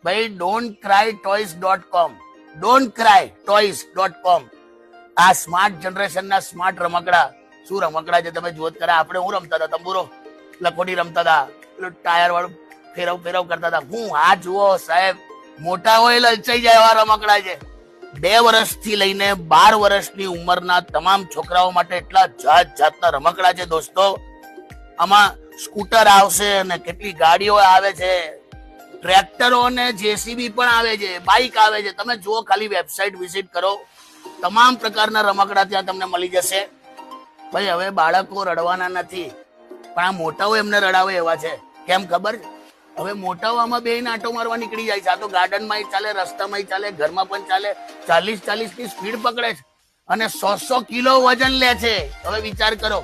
ભાઈ don'tcrytoys.com don'tcrytoys.com આ smart જનરેશનના smart રમકડા. શું રમકડા છે તમે જોત કરે. આપણે હું રમતા હતા, તંબુરો લખોટી રમતા હતા, પેલું ટાયર વાળું ફેરવ કરતા હતા. હું આ જુઓ સાહેબ, મોટા હોય લલચાઈ જાય એવા રમકડા છે. 2 વર્ષથી લઈને 12 વર્ષની ઉંમરના તમામ છોકરાઓ માટે એટલા જાતના રમકડા છે દોસ્તો. આમાં સ્કૂટર આવશે અને કેટલી ગાડીઓ આવે છે, ટ્રેક્ટરો અને જેસીબી પણ આવે છે, બાઇક આવે છે. તમે જુઓ, ખાલી વેબસાઇટ વિઝિટ કરો, તમામ પ્રકારના રમકડા ત્યાં તમને મળી જશે. ભાઈ હવે બાળકો રડવાના નથી, પણ આ મોટાઓ એમને રડાવે એવા છે. કેમ ખબર છે? હવે મોટાઓ આમાં બેહીને આંટો મારવા નીકળી જાય છે. આ તો ગાર્ડનમાં ચાલે, રસ્તામાં ચાલે, ઘરમાં પણ ચાલે. 40 ની સ્પીડ પકડે છે અને 100 કિલો વજન લે છે. હવે વિચાર કરો,